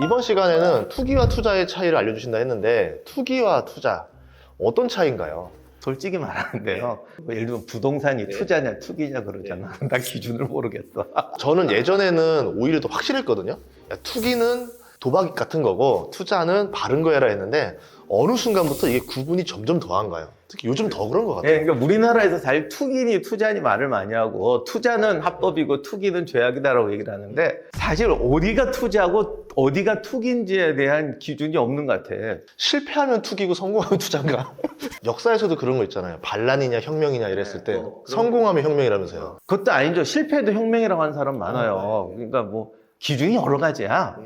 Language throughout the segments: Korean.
이번 시간에는 투기와 투자의 차이를 알려주신다 했는데 투기와 투자 어떤 차이인가요? 솔직히 말하는데요. 뭐 예를 들면 부동산이 투자냐 투기냐 그러잖아. 나 기준을 모르겠어. 저는 예전에는 오히려 더 확실했거든요. 야, 투기는 도박 같은 거고 투자는 바른 거야라 했는데 어느 순간부터 이게 구분이 점점 더한 거예요. 특히 요즘 더 그런 것 같아요. 예, 그러니까 우리나라에서 사실 투기니 투자니 말을 많이 하고 투자는 합법이고 투기는 죄악이다라고 얘기를 하는데 사실 어디가 투자고 어디가 투기인지에 대한 기준이 없는 것 같아. 실패하면 투기고 성공하면 투자인가? 역사에서도 그런 거 있잖아요. 반란이냐 혁명이냐 이랬을 때 성공하면 혁명이라면서요. 그것도 아니죠. 실패해도 혁명이라고 하는 사람 많아요. 그러니까 뭐 기준이 여러 가지야.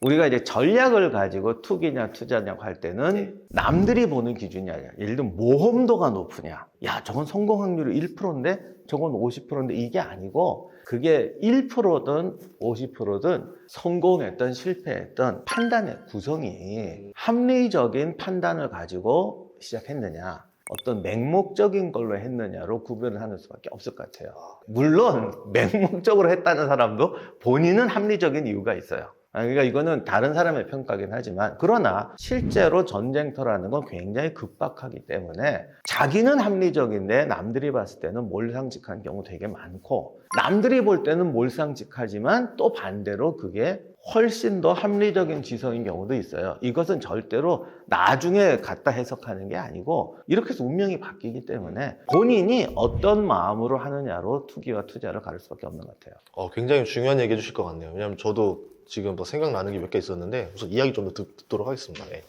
우리가 이제 전략을 가지고 투기냐 투자냐 할 때는 남들이 보는 기준이 아니야. 예를 들면 모험도가 높으냐. 야, 저건 성공 확률이 1%인데 저건 50%인데 이게 아니고 그게 1%든 50%든 성공했던 실패했던 판단의 구성이 합리적인 판단을 가지고 시작했느냐 어떤 맹목적인 걸로 했느냐로 구별을 하는 수밖에 없을 것 같아요. 물론 맹목적으로 했다는 사람도 본인은 합리적인 이유가 있어요. 그러니까 이거는 다른 사람의 평가긴 하지만 그러나 실제로 전쟁터라는 건 굉장히 급박하기 때문에 자기는 합리적인데 남들이 봤을 때는 몰상식한 경우 되게 많고 남들이 볼 때는 몰상식하지만 또 반대로 그게 훨씬 더 합리적인 지성인 경우도 있어요. 이것은 절대로 나중에 갖다 해석하는 게 아니고 이렇게 해서 운명이 바뀌기 때문에 본인이 어떤 마음으로 하느냐로 투기와 투자를 가를 수밖에 없는 것 같아요. 굉장히 중요한 얘기 해주실 것 같네요. 왜냐면 저도 지금 뭐 생각나는 게 몇 개 있었는데 우선 이야기 좀 더 듣도록 하겠습니다. 네.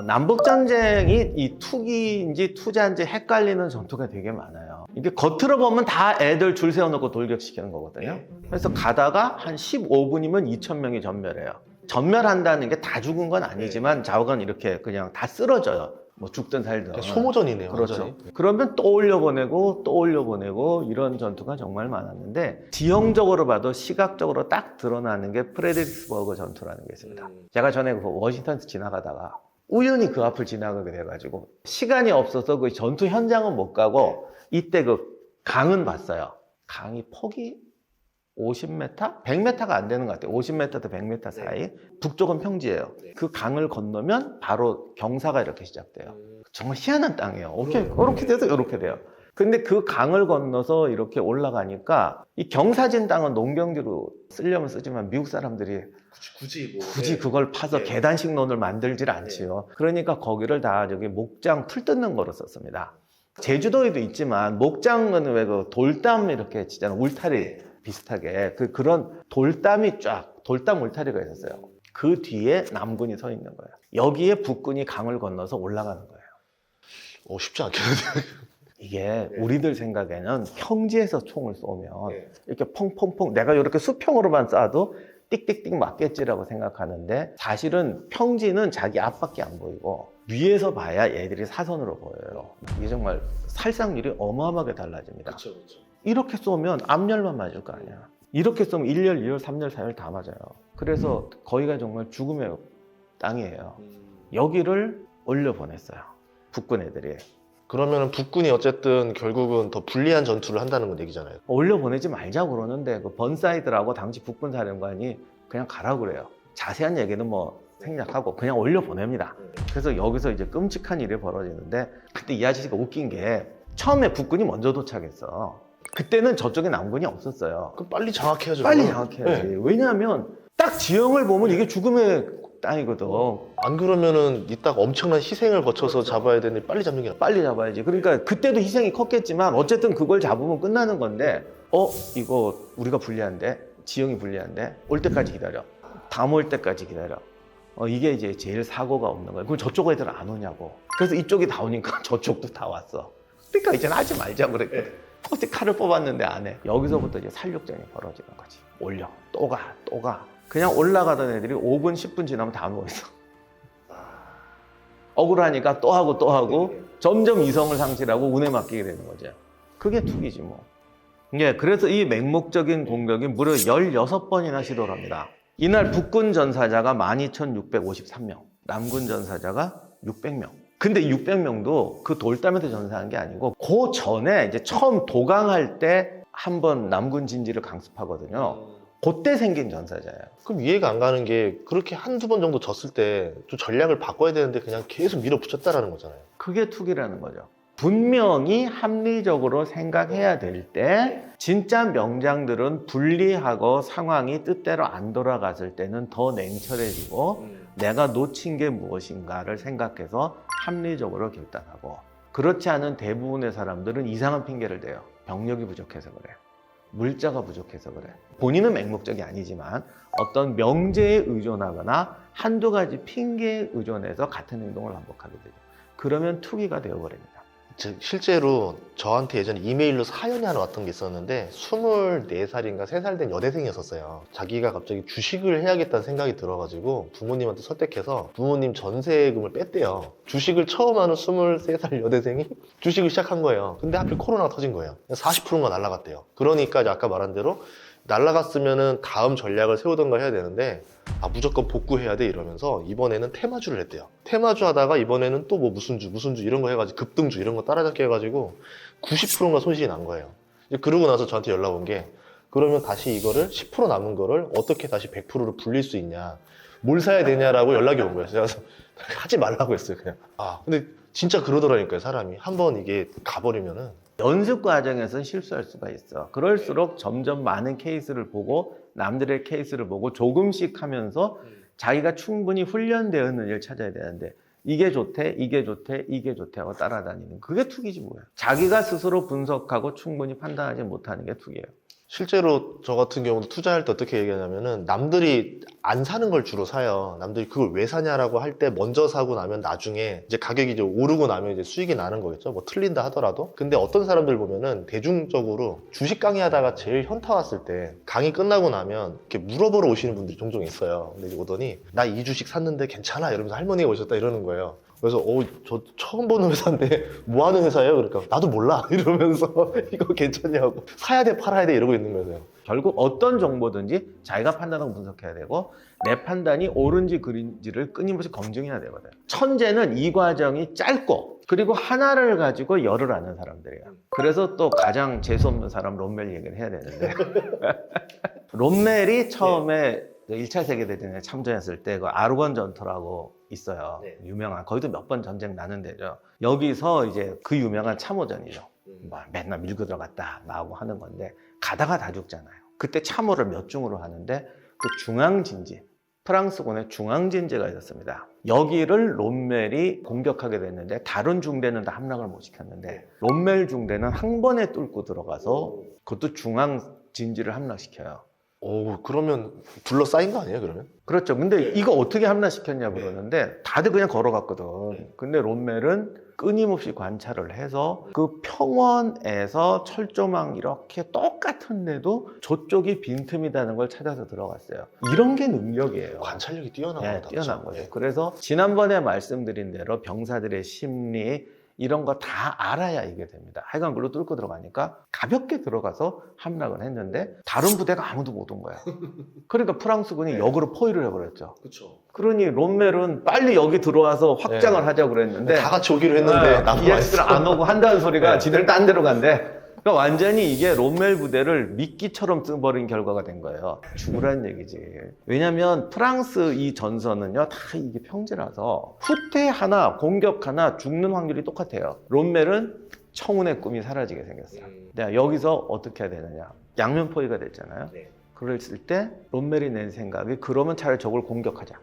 남북전쟁이 이 투기인지 투자인지 헷갈리는 전투가 되게 많아요. 이게 겉으로 보면 다 애들 줄 세워놓고 돌격시키는 거거든요. 그래서 가다가 한 15분이면 2,000명이 전멸해요. 전멸한다는 게 다 죽은 건 아니지만 자국은 이렇게 그냥 다 쓰러져요. 뭐 죽든 살든. 소모전이네요. 그렇죠. 완전히. 그러면 또 올려보내고 또 올려보내고 이런 전투가 정말 많았는데 지형적으로 봐도 시각적으로 딱 드러나는 게 프레드리스버그 전투라는 게 있습니다. 제가 전에 그 워싱턴에서 지나가다가 우연히 그 앞을 지나가게 돼가지고 시간이 없어서 그 전투 현장은 못 가고 이때 그 강은 봤어요. 강이 폭이 50m? 100m가 안 되는 것 같아요. 50m에서 100m 사이. 북쪽은 평지예요. 그 강을 건너면 바로 경사가 이렇게 시작돼요. 정말 희한한 땅이에요. 이렇게 돼서 이렇게 돼요. 근데 그 강을 건너서 이렇게 올라가니까 이 경사진 땅은 농경지로 쓰려면 쓰지만 미국 사람들이 굳이 그걸 파서 계단식 논을 만들질 않지요. 그러니까 거기를 다 저기 목장 풀 뜯는 거로 썼습니다. 제주도에도 있지만 목장은 왜 그 돌담 이렇게 치잖아요. 울타리 비슷하게 그런 돌담이 돌담 울타리가 있었어요. 그 뒤에 남군이 서 있는 거예요. 여기에 북군이 강을 건너서 올라가는 거예요. 쉽지 않겠는데요. 이게 우리들 생각에는 평지에서 총을 쏘면 이렇게 펑펑펑 내가 이렇게 수평으로만 쏴도 띡띡띡 맞겠지라고 생각하는데 사실은 평지는 자기 앞밖에 안 보이고 위에서 봐야 얘들이 사선으로 보여요. 이게 정말 살상률이 어마어마하게 달라집니다. 그렇죠. 이렇게 쏘면 앞열만 맞을 거 아니야. 이렇게 쏘면 1열, 2열, 3열, 4열 다 맞아요. 그래서 거기가 정말 죽음의 땅이에요. 여기를 올려보냈어요. 북군 애들이. 그러면 북군이 어쨌든 결국은 더 불리한 전투를 한다는 건 얘기잖아요. 올려보내지 말자고 그러는데 그 번사이드라고 당시 북군 사령관이 그냥 가라고 그래요. 자세한 얘기는 뭐 생략하고 그냥 올려보냅니다. 그래서 여기서 이제 끔찍한 일이 벌어지는데 그때 이 아저씨가 웃긴 게 처음에 북군이 먼저 도착했어. 그때는 저쪽에 남군이 없었어요. 그럼 빨리 장악해야죠. 빨리 장악해야지. 왜냐하면 딱 지형을 보면 이게 죽음의 땅이거든. 안 그러면은 이따 엄청난 희생을 거쳐서 잡아야 되는데 빨리 잡는 게 낫다. 빨리 잡아야지. 그러니까 그때도 희생이 컸겠지만 어쨌든 그걸 잡으면 끝나는 건데 이거 우리가 불리한데 지형이 불리한데 올 때까지 기다려. 다음 올 때까지 기다려. 이게 이제 제일 사고가 없는 거야. 그럼 저쪽 애들 안 오냐고. 그래서 이쪽이 다 오니까 저쪽도 다 왔어. 그러니까 이제는 하지 말자고 그랬거든. 어떻게 칼을 뽑았는데 안 해. 여기서부터 이제 살육전이 벌어지는 거지. 올려. 또 가. 그냥 올라가던 애들이 5분, 10분 지나면 다 누워있어. 억울하니까 또 하고 점점 이성을 상실하고 운에 맡기게 되는 거죠. 그게 투기지 뭐. 그래서 이 맹목적인 공격이 무려 16번이나 시도를 합니다. 이날 북군 전사자가 12,653명, 남군 전사자가 600명. 근데 600명도 그 돌담에서 전사한 게 아니고 그 전에 이제 처음 도강할 때 한 번 남군 진지를 강습하거든요. 그때 생긴 전사자예요. 그럼 이해가 안 가는 게 그렇게 한두 번 정도 졌을 때 좀 전략을 바꿔야 되는데 그냥 계속 밀어붙였다라는 거잖아요. 그게 투기라는 거죠. 분명히 합리적으로 생각해야 될 때 진짜 명장들은 불리하고 상황이 뜻대로 안 돌아갔을 때는 더 냉철해지고 내가 놓친 게 무엇인가를 생각해서 합리적으로 결단하고, 그렇지 않은 대부분의 사람들은 이상한 핑계를 대요. 병력이 부족해서 그래, 물자가 부족해서 그래. 본인은 맹목적이 아니지만 어떤 명제에 의존하거나 한두 가지 핑계에 의존해서 같은 행동을 반복하게 되죠. 그러면 투기가 되어버립니다. 실제로 저한테 예전에 이메일로 사연이 하나 왔던 게 있었는데 24살인가 3살 된 여대생이었어요. 자기가 갑자기 주식을 해야겠다는 생각이 들어가지고 부모님한테 설득해서 부모님 전세금을 뺐대요. 주식을 처음 하는 23살 여대생이 주식을 시작한 거예요. 근데 하필 코로나가 터진 거예요. 40%가 날아갔대요. 그러니까 이제 아까 말한 대로 날아갔으면은 다음 전략을 세우던가 해야 되는데 무조건 복구해야 돼 이러면서 이번에는 테마주를 했대요. 테마주 하다가 이번에는 또 뭐 무슨 주 이런 거 해가지고 급등주 이런 거 따라잡기 해가지고 90%가 손실이 난 거예요. 이제 그러고 나서 저한테 연락 온 게, 그러면 다시 이거를 10% 남은 거를 어떻게 다시 100%로 불릴 수 있냐, 뭘 사야 되냐라고 연락이 온 거예요. 그래서 하지 말라고 했어요, 그냥. 근데 진짜 그러더라니까요, 사람이. 한번 이게 가버리면은. 연습 과정에서 실수할 수가 있어. 그럴수록 점점 많은 케이스를 보고 남들의 케이스를 보고 조금씩 하면서 자기가 충분히 훈련되었는 일을 찾아야 되는데, 이게 좋대, 이게 좋대, 이게 좋대 하고 따라다니는, 그게 투기지 뭐야. 자기가 스스로 분석하고 충분히 판단하지 못하는 게 투기예요. 실제로 저 같은 경우도 투자할 때 어떻게 얘기하냐면은 남들이 안 사는 걸 주로 사요. 남들이 그걸 왜 사냐라고 할 때 먼저 사고 나면 나중에 이제 가격이 이제 오르고 나면 이제 수익이 나는 거겠죠. 뭐 틀린다 하더라도. 근데 어떤 사람들 보면은 대중적으로 주식 강의하다가 제일 현타 왔을 때 강의 끝나고 나면 이렇게 물어보러 오시는 분들이 종종 있어요. 근데 이제 오더니 나 이 주식 샀는데 괜찮아 이러면서 할머니가 오셨다 이러는 거예요. 그래서 저 처음 보는 회사인데 뭐 하는 회사예요? 그러니까 나도 몰라 이러면서 이거 괜찮냐고, 사야 돼 팔아야 돼 이러고 있는 거예요. 결국 어떤 정보든지 자기가 판단하고 분석해야 되고 내 판단이 옳은지 그른지를 끊임없이 검증해야 되거든. 천재는 이 과정이 짧고 그리고 하나를 가지고 열을 아는 사람들이야. 그래서 또 가장 재수없는 사람 롬멜 얘기를 해야 되는데 롬멜이 처음에 1차 세계대전에 참전했을 때 그 아르곤 전투라고 있어요. 유명한, 거기도 몇 번 전쟁 나는 데죠. 여기서 이제 그 유명한 참호전이죠. 맨날 밀고 들어갔다 나오고 하는 건데 가다가 다 죽잖아요. 그때 참호를 몇 중으로 하는데 그 중앙진지, 프랑스군의 중앙진지가 있었습니다. 여기를 롬멜이 공격하게 됐는데 다른 중대는 다 함락을 못 시켰는데 롬멜 중대는 한 번에 뚫고 들어가서 그것도 중앙진지를 함락시켜요. 그러면 둘러싸인 거 아니에요, 그러면? 그렇죠. 근데 이거 어떻게 함락시켰냐 그러는데 다들 그냥 걸어갔거든. 근데 롬멜은 끊임없이 관찰을 해서 그 평원에서 철조망 이렇게 똑같은데도 저쪽이 빈틈이라는 걸 찾아서 들어갔어요. 이런 게 능력이에요. 관찰력이 뛰어난 거다. 뛰어난 거죠. 그래서 지난번에 말씀드린 대로 병사들의 심리 이런 거 다 알아야 이게 됩니다. 하여간 글로 뚫고 들어가니까 가볍게 들어가서 함락을 했는데 다른 부대가 아무도 못 온 거야. 그러니까 프랑스군이 역으로 포위를 해버렸죠. 그렇죠. 그러니 롬멜은 빨리 여기 들어와서 확장을 하자고 그랬는데 다 같이 오기로 했는데 이 애들 안 오고 한다는 소리가 지들 딴 데로 간대. 그러니까 완전히 이게 롬멜 부대를 미끼처럼 써버린 결과가 된 거예요. 죽으라는 얘기지. 왜냐면 프랑스 이 전선은요 다 이게 평지라서 후퇴 하나 공격 하나 죽는 확률이 똑같아요. 롬멜은 청운의 꿈이 사라지게 생겼어요. 내가 여기서 어떻게 해야 되느냐, 양면 포위가 됐잖아요. 그랬을 때 롬멜이 낸 생각이 그러면 차라리 저걸 공격하자.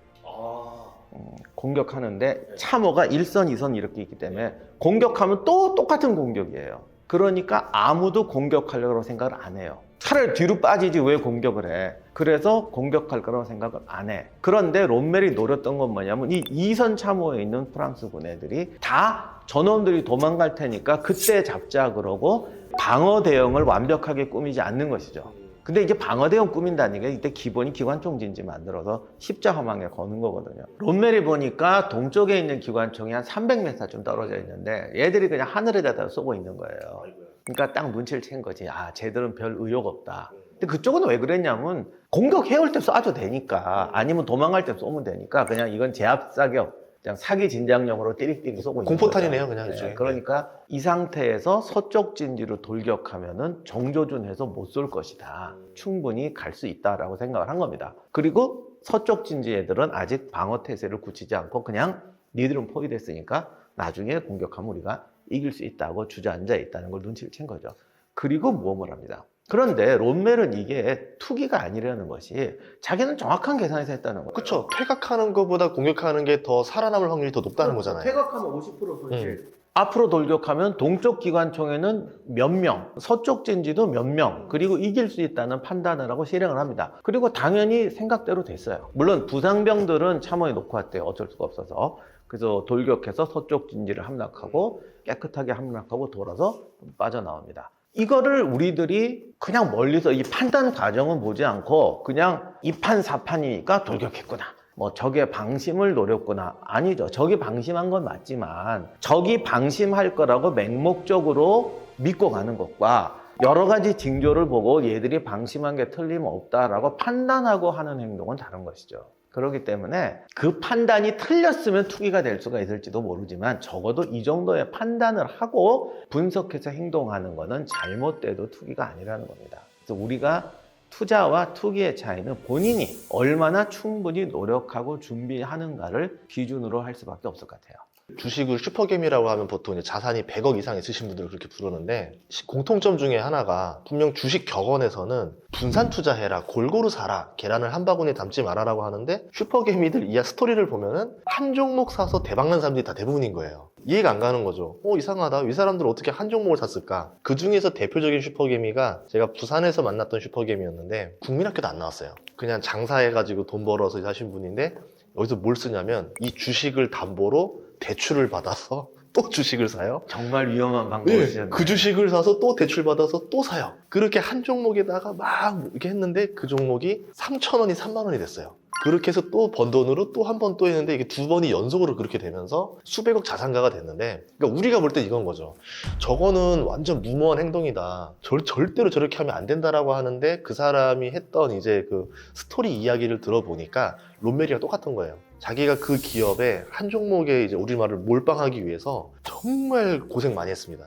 공격하는데 참호가 1선 2선 이렇게 있기 때문에 공격하면 또 똑같은 공격이에요. 그러니까 아무도 공격하려고 생각을 안 해요. 차라리 뒤로 빠지지 왜 공격을 해. 그래서 공격할 거라고 생각을 안 해. 그런데 롬멜이 노렸던 건 뭐냐면 이 2선 참호에 있는 프랑스군 애들이 다 저놈들이 도망갈 테니까 그때 잡자 그러고 방어 대응을 완벽하게 꾸미지 않는 것이죠. 근데 이제 방어 대응 꾸민다는 게 이때 기본이 기관총진지 만들어서 십자화망에 거는 거거든요. 롬멜이 보니까 동쪽에 있는 기관총이 한 300m쯤 떨어져 있는데 얘들이 그냥 하늘에다 쏘고 있는 거예요. 그러니까 딱 눈치를 챈 거지. 쟤들은 별 의욕 없다. 근데 그쪽은 왜 그랬냐면 공격해올 때 쏴도 되니까, 아니면 도망갈 때 쏘면 되니까 그냥 이건 제압 사격, 그냥 사기 진작용으로 띠릭띠릭 쏘고 있는 공포탄이네요, 거죠. 그냥 일종의. 그러니까 이 상태에서 서쪽 진지로 돌격하면은 정조준해서 못 쏠 것이다. 충분히 갈 수 있다라고 생각을 한 겁니다. 그리고 서쪽 진지 애들은 아직 방어 태세를 굳히지 않고 그냥 니들은 포위됐으니까 나중에 공격하면 우리가 이길 수 있다고 주저앉아 있다는 걸 눈치를 챈 거죠. 그리고 모험을 합니다. 그런데 롬멜은 이게 투기가 아니라는 것이 자기는 정확한 계산에서 했다는 거예요. 그쵸. 퇴각하는 것보다 공격하는 게 더 살아남을 확률이 더 높다는 거잖아요. 퇴각하면 50% 손실. 앞으로 돌격하면 동쪽 기관총에는 몇 명, 서쪽 진지도 몇 명, 그리고 이길 수 있다는 판단을 하고 실행을 합니다. 그리고 당연히 생각대로 됐어요. 물론 부상병들은 참호에 놓고 왔대요. 어쩔 수가 없어서. 그래서 돌격해서 서쪽 진지를 함락하고 깨끗하게 함락하고 돌아서 빠져나옵니다. 이거를 우리들이 그냥 멀리서 이 판단 과정은 보지 않고 그냥 이판사판이니까 돌격했구나. 뭐 적의 방심을 노렸구나. 아니죠. 적이 방심한 건 맞지만 적이 방심할 거라고 맹목적으로 믿고 가는 것과 여러 가지 징조를 보고 얘들이 방심한 게 틀림없다라고 판단하고 하는 행동은 다른 것이죠. 그렇기 때문에 그 판단이 틀렸으면 투기가 될 수가 있을지도 모르지만 적어도 이 정도의 판단을 하고 분석해서 행동하는 것은 잘못돼도 투기가 아니라는 겁니다. 그래서 우리가 투자와 투기의 차이는 본인이 얼마나 충분히 노력하고 준비하는가를 기준으로 할 수밖에 없을 것 같아요. 주식을 슈퍼게임이라고 하면 보통 이제 자산이 100억 이상 있으신 분들을 그렇게 부르는데 공통점 중에 하나가 분명 주식 격언에서는 분산 투자해라, 골고루 사라, 계란을 한 바구니에 담지 말아라고 하는데 슈퍼게임이들 이 스토리를 보면은 한 종목 사서 대박난 사람들이 다 대부분인 거예요. 이해가 안 가는 거죠. 이상하다. 이 사람들 어떻게 한 종목을 샀을까? 그 중에서 대표적인 슈퍼게임이가 제가 부산에서 만났던 슈퍼게임이었는데 국민학교도 안 나왔어요. 그냥 장사해가지고 돈 벌어서 하신 분인데 여기서 뭘 쓰냐면 이 주식을 담보로 대출을 받아서 또 주식을 사요. 정말 위험한 방법을 쓰셨네요. 그 주식을 사서 또 대출 받아서 또 사요. 그렇게 한 종목에다가 막 이렇게 했는데 그 종목이 3,000원이 3만 원이 됐어요. 그렇게 해서 또 번 돈으로 또 한 번 또 했는데 이게 두 번이 연속으로 그렇게 되면서 수백억 자산가가 됐는데, 그러니까 우리가 볼 때 이건 거죠. 저거는 완전 무모한 행동이다. 절대로 저렇게 하면 안 된다라고 하는데 그 사람이 했던 이제 그 스토리 이야기를 들어보니까 롬멜이랑 똑같은 거예요. 자기가 그 기업에 한 종목에 이제 우리말을 몰빵하기 위해서 정말 고생 많이 했습니다.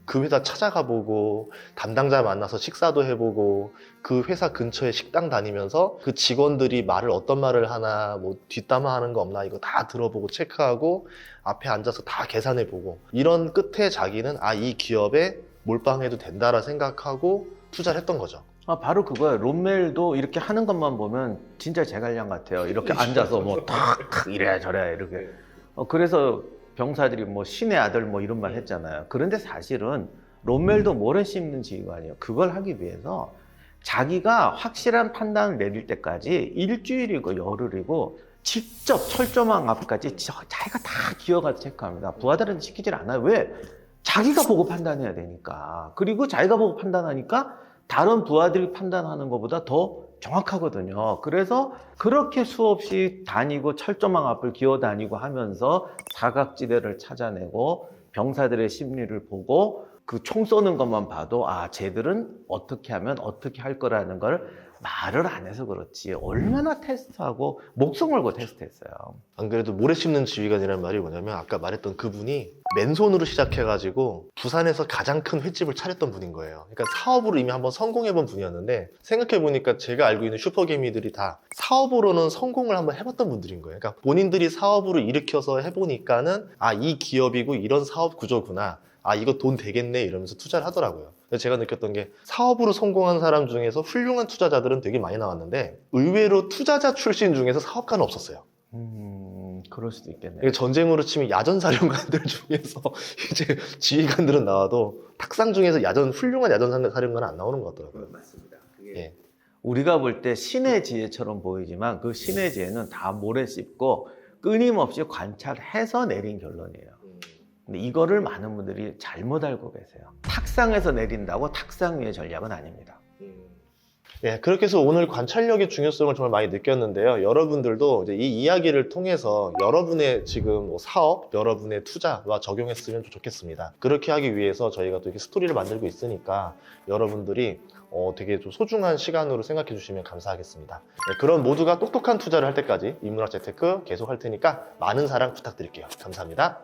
그 회사 찾아가 보고 담당자 만나서 식사도 해보고 그 회사 근처에 식당 다니면서 그 직원들이 어떤 말을 하나 뭐 뒷담화하는 거 없나 이거 다 들어보고 체크하고 앞에 앉아서 다 계산해보고 이런 끝에 자기는 이 기업에 몰빵해도 된다라 생각하고 투자를 했던 거죠. 바로 그거예요. 롬멜도 이렇게 하는 것만 보면 진짜 제갈량 같아요. 이렇게 앉아서 뭐 탁 이래 저래 이렇게. 그래서 병사들이 뭐 신의 아들 뭐 이런 말 했잖아요. 그런데 사실은 롬멜도 모래 씹는 지휘관이에요. 그걸 하기 위해서 자기가 확실한 판단을 내릴 때까지 일주일이고 열흘이고 직접 철조망 앞까지 자기가 다 기어가서 체크합니다. 부하들한테 시키질 않아요. 왜? 자기가 보고 판단해야 되니까. 그리고 자기가 보고 판단하니까 다른 부하들이 판단하는 것보다 더 정확하거든요. 그래서 그렇게 수없이 다니고 철조망 앞을 기어다니고 하면서 사각지대를 찾아내고 병사들의 심리를 보고 그 총 쏘는 것만 봐도 쟤들은 어떻게 하면 어떻게 할 거라는 걸 말을 안 해서 그렇지 얼마나 테스트하고 목숨 걸고 테스트했어요. 안 그래도 모래 씹는 지휘관이라는 말이 뭐냐면 아까 말했던 그분이 맨손으로 시작해가지고 부산에서 가장 큰 횟집을 차렸던 분인 거예요. 그러니까 사업으로 이미 한번 성공해본 분이었는데 생각해보니까 제가 알고 있는 슈퍼개미들이 다 사업으로는 성공을 한번 해봤던 분들인 거예요. 그러니까 본인들이 사업으로 일으켜서 해보니까는 이 기업이고 이런 사업 구조구나. 이거 돈 되겠네 이러면서 투자를 하더라고요. 제가 느꼈던 게 사업으로 성공한 사람 중에서 훌륭한 투자자들은 되게 많이 나왔는데 의외로 투자자 출신 중에서 사업가는 없었어요. 그럴 수도 있겠네요. 전쟁으로 치면 야전사령관들 중에서 이제 지휘관들은 나와도 탁상 중에서 훌륭한 야전사령관은 안 나오는 것 같더라고요. 맞습니다. 우리가 볼 때 신의 지혜처럼 보이지만 그 신의 지혜는 다 모래 씹고 끊임없이 관찰해서 내린 결론이에요. 근데 이거를 많은 분들이 잘못 알고 계세요. 탁상에서 내린다고 탁상 위의 전략은 아닙니다. 예, 그렇게 해서 오늘 관찰력의 중요성을 정말 많이 느꼈는데요. 여러분들도 이제 이 이야기를 통해서 여러분의 지금 뭐 사업, 여러분의 투자와 적용했으면 좀 좋겠습니다. 그렇게 하기 위해서 저희가 또 이렇게 스토리를 만들고 있으니까 여러분들이 되게 좀 소중한 시간으로 생각해 주시면 감사하겠습니다. 네, 그런 모두가 똑똑한 투자를 할 때까지 인문학 재테크 계속 할 테니까 많은 사랑 부탁드릴게요. 감사합니다.